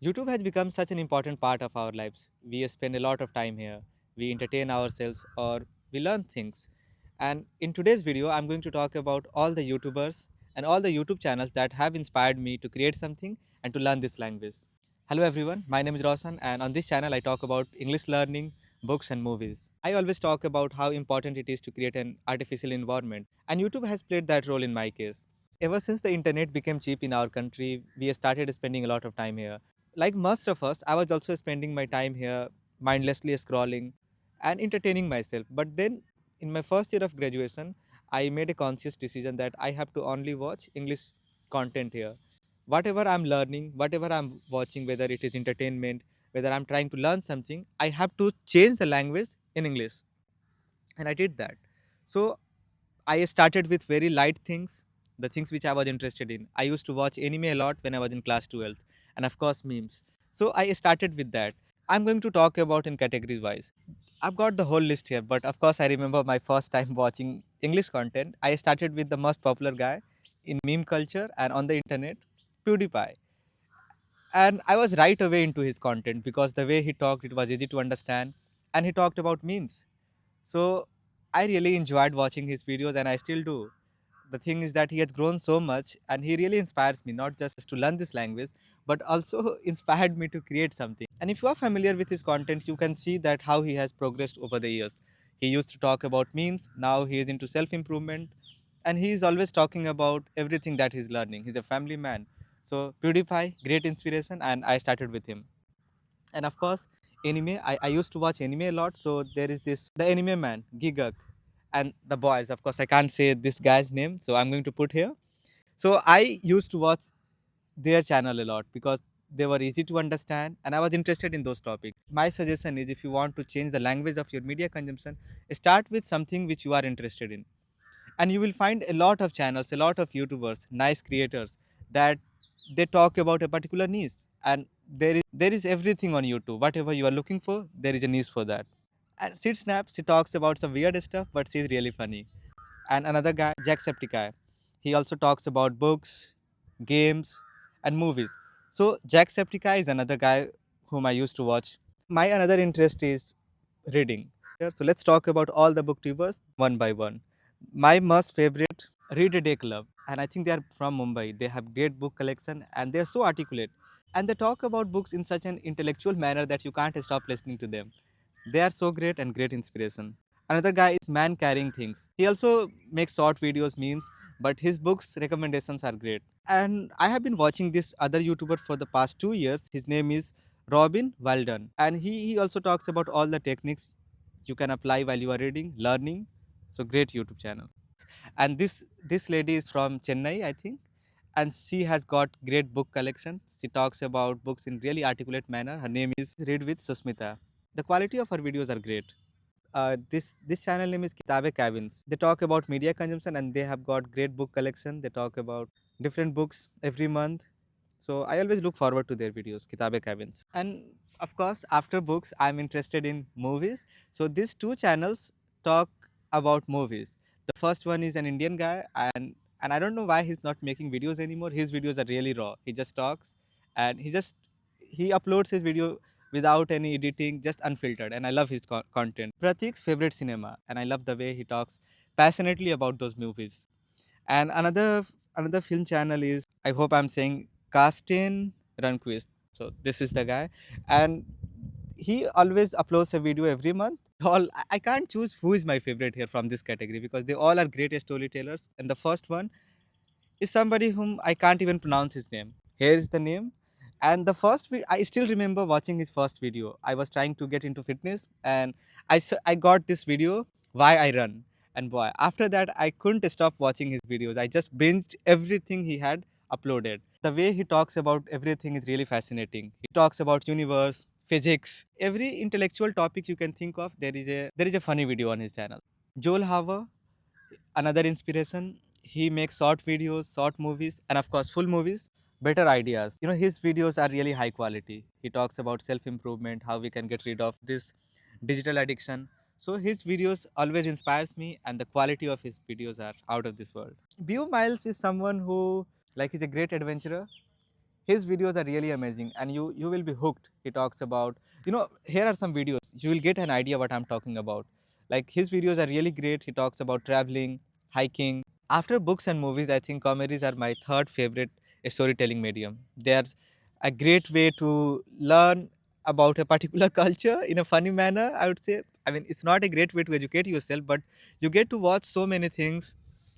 YouTube has become such an important part of our lives. We spend a lot of time here. We entertain ourselves or we learn things. And in today's video, I'm going to talk about all the YouTubers and all the YouTube channels that have inspired me to create something and to learn this language. Hello everyone, my name is Roshan and on this channel I talk about English learning, books and movies. I always talk about how important it is to create an artificial environment and YouTube has played that role in my case. Ever since the internet became cheap in our country, we started spending a lot of time here. Like most of us, I was also spending my time here mindlessly scrolling and entertaining myself. But then in my first year of graduation, I made a conscious decision that I have to only watch English content here. Whatever I'm learning, whatever I'm watching, whether it is entertainment, whether I'm trying to learn something, I have to change the language in English. And I did that. So I started with very light things, the things which I was interested in. I used to watch anime a lot when I was in class 12th, and of course, memes. So I started with that. I'm going to talk about in categories wise. I've got the whole list here, but of course, I remember my first time watching English content. I started with the most popular guy in meme culture and on the internet, PewDiePie. And I was right away into his content because the way he talked, it was easy to understand, and he talked about memes. So I really enjoyed watching his videos, and I still do. The thing is that he has grown so much and he really inspires me not just to learn this language but also inspired me to create something. And if you are familiar with his content, you can see that how he has progressed over the years. He used to talk about memes, now he is into self improvement, and he is always talking about everything that he's learning. He's a family man. So PewDiePie, great inspiration, and I started with him. And of course, anime, I used to watch anime a lot. So there is this the anime man Gigak, and the boys, of course I can't say this guy's name, so I'm going to put here. So I used to watch their channel a lot because they were easy to understand and I was interested in those topics. My suggestion is, if you want to change the language of your media consumption, start with something which you are interested in, and you will find a lot of channels, a lot of YouTubers, nice creators, that they talk about a particular niche, and there is everything on YouTube. Whatever you are looking for, there is a niche for that. And Sid Snaps, she talks about some weird stuff, but she's really funny. And another guy, Jacksepticeye, he also talks about books, games, and movies. So Jacksepticeye is another guy whom I used to watch. My another interest is reading. So let's talk about all the booktubers one by one. My most favorite, Read a Day Club, and I think they are from Mumbai. They have great book collection and they are so articulate, and they talk about books in such an intellectual manner that you can't stop listening to them. They are so great and great inspiration. Another guy is Man Carrying Things. He also makes short videos, memes, but his books recommendations are great. And I have been watching this other YouTuber for the past 2 years. His name is Robin Walden, and he also talks about all the techniques you can apply while you are reading, learning. So great YouTube channel. And this lady is from Chennai, I think, and she has got great book collection. She talks about books in really articulate manner. Her name is Read with Susmita. The quality of her videos are great. This channel name is Kitabe Cabins. They talk about media consumption and they have got great book collection. They talk about different books every month. So I always look forward to their videos, Kitabe Cabins. And of course, after books, I'm interested in movies. So these two channels talk about movies. The first one is an Indian guy, and I don't know why he's not making videos anymore. His videos are really raw. He just talks, and he uploads his video without any editing, just unfiltered. And I love his content. Pratik's favorite cinema, and I love the way he talks passionately about those movies. And another film channel is, I hope I'm saying, Castin Runquist. So this is the guy, and he always uploads a video every month. All I can't choose who is my favorite here from this category because they all are great storytellers. And the first one is somebody whom I can't even pronounce his name. Here is the name. And the I still remember watching his first video. I was trying to get into fitness, and I got this video, Why I Run. And boy, after that, I couldn't stop watching his videos. I just binged everything he had uploaded. The way he talks about everything is really fascinating. He talks about universe, physics, every intellectual topic you can think of. There is a funny video on his channel. Joel Hauer, another inspiration. He makes short videos, short movies, and of course full movies, better ideas. His videos are really high quality. He talks about self improvement, how we can get rid of this digital addiction. So his videos always inspires me, and the quality of his videos are out of this world. Bew Miles is someone who, like, he's a great adventurer. His videos are really amazing, and you will be hooked. He talks about, here are some videos. You will get an idea what I'm talking about. Like, his videos are really great. He talks about traveling, hiking. After books and movies, I think comedies are my third favorite storytelling medium. They are a great way to learn about a particular culture in a funny manner, I would say. I mean, it's not a great way to educate yourself, but you get to watch so many things,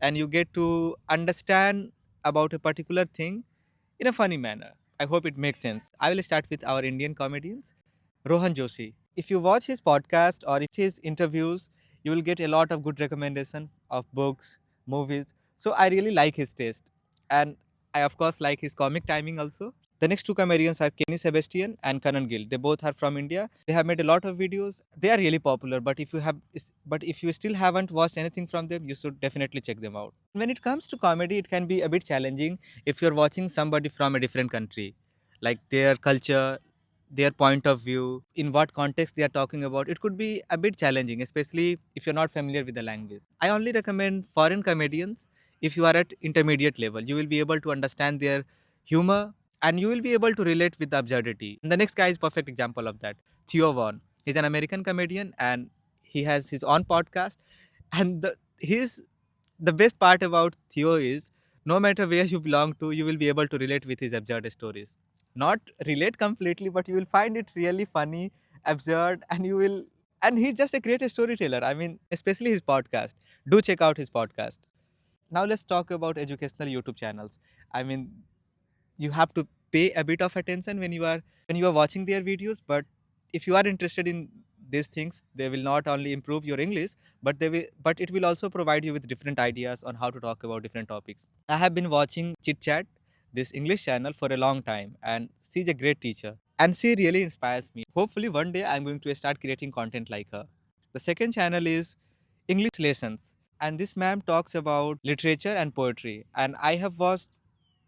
and you get to understand about a particular thing in a funny manner. I hope it makes sense. I will start with our Indian comedians, Rohan Joshi. If you watch his podcast or if his interviews, you will get a lot of good recommendation of books, movies. So I really like his taste. And I of course like his comic timing also. The next two comedians are Kenny Sebastian and Kanan Gill. They both are from India. They have made a lot of videos. They are really popular, but if you still haven't watched anything from them, you should definitely check them out. When it comes to comedy, it can be a bit challenging if you're watching somebody from a different country, like their culture, their point of view, in what context they are talking about. It could be a bit challenging, especially if you're not familiar with the language. I only recommend foreign comedians if you are at intermediate level. You will be able to understand their humor, and you will be able to relate with the absurdity. And the next guy is perfect example of that. Theo Vaughn. He's an American comedian, and he has his own podcast. And the best part about Theo is, no matter where you belong to, you will be able to relate with his absurd stories. Not relate completely, but you will find it really funny, absurd, and he's just a great storyteller. I mean, especially his podcast. Do check out his podcast. Now let's talk about educational YouTube channels. I mean, you have to pay a bit of attention when you are watching their videos, but if you are interested in these things, they will not only improve your English, but it will also provide you with different ideas on how to talk about different topics. I have been watching Chit Chat, this English channel, for a long time, and she's a great teacher, and she really inspires me. Hopefully one day I'm going to start creating content like her. The second channel is English Lessons, and this ma'am talks about literature and poetry, and I have watched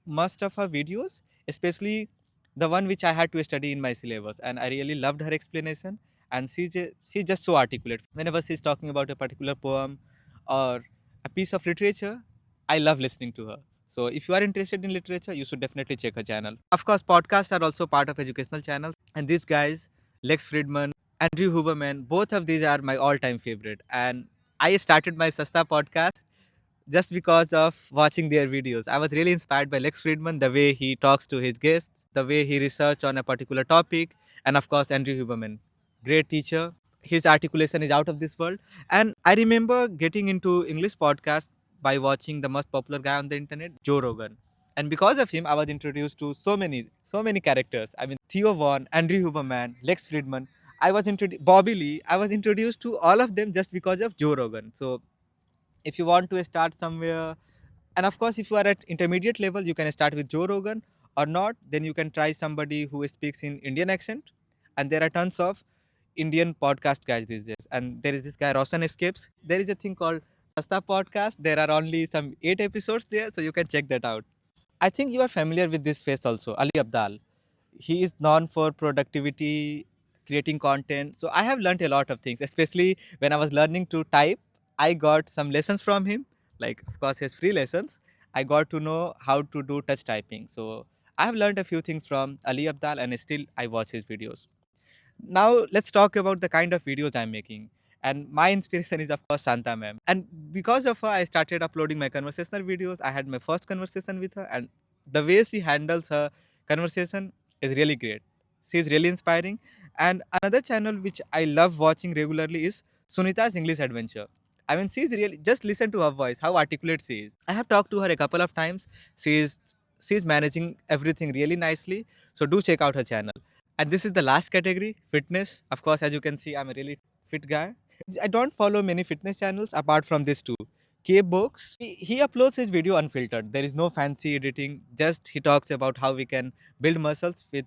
most of her videos, especially the one which I had to study in my syllabus. And I really loved her explanation. And she's just so articulate. Whenever she's talking about a particular poem or a piece of literature, I love listening to her. So if you are interested in literature, you should definitely check her channel. Of course, podcasts are also part of educational channels. And these guys, Lex Friedman, Andrew Huberman, both of these are my all-time favorite. And I started my Sasta podcast just because of watching their videos. I was really inspired by Lex Friedman, the way he talks to his guests, the way he research on a particular topic, and of course Andrew Huberman, great teacher. His articulation is out of this world. And I remember getting into English podcast by watching the most popular guy on the internet, Joe Rogan. And because of him, I was introduced to so many characters. I mean, Theo Vaughn, Andrew Huberman, Lex Friedman. I was introduced, Bobby Lee. I was introduced to all of them just because of Joe Rogan. So if you want to start somewhere, and of course if you are at intermediate level, you can start with Joe Rogan, or not, then you can try somebody who speaks in Indian accent. And there are tons of Indian podcast guys these days, and there is this guy Roshan Escapes. There is a thing called Sasta Podcast. There are only some 8 episodes there, so you can check that out. I think you are familiar with this face also, Ali Abdal. He is known for productivity, creating content. So I have learned a lot of things, especially when I was learning to type. I got some lessons from him, like, of course, his free lessons. I got to know how to do touch typing. So I have learned a few things from Ali Abdal, and still I watch his videos. Now let's talk about the kind of videos I'm making. And my inspiration is of course Santa ma'am. And because of her, I started uploading my conversational videos. I had my first conversation with her, and the way she handles her conversation is really great. She is really inspiring. And another channel which I love watching regularly is Sunita's English Adventure. I mean, she's really, just listen to her voice, how articulate she is. I have talked to her a couple of times. She's managing everything really nicely. So do check out her channel. And this is the last category, fitness. Of course, as you can see, I'm a really fit guy. I don't follow many fitness channels apart from this two. K Books, he uploads his video unfiltered. There is no fancy editing. Just he talks about how we can build muscles with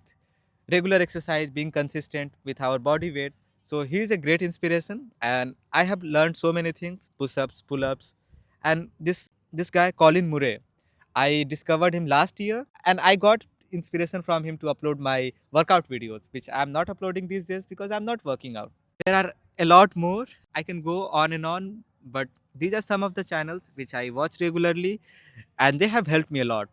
regular exercise, being consistent with our body weight. So he is a great inspiration, and I have learned so many things: push-ups, pull-ups, and this guy Colin Murray. I discovered him last year, and I got inspiration from him to upload my workout videos, which I'm not uploading these days because I'm not working out. There are a lot more. I can go on and on, but these are some of the channels which I watch regularly, and they have helped me a lot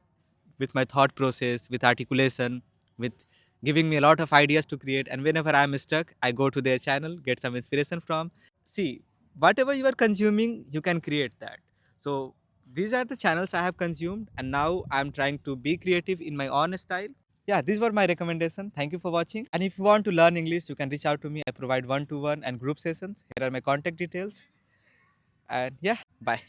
with my thought process, with articulation, with giving me a lot of ideas to create. And whenever I'm stuck, I go to their channel, get some inspiration from. See, whatever you are consuming, you can create that. So these are the channels I have consumed, and now I'm trying to be creative in my own style. Yeah, these were my recommendation. Thank you for watching. And if you want to learn English, you can reach out to me. I provide one-to-one and group sessions. Here are my contact details. And yeah, bye.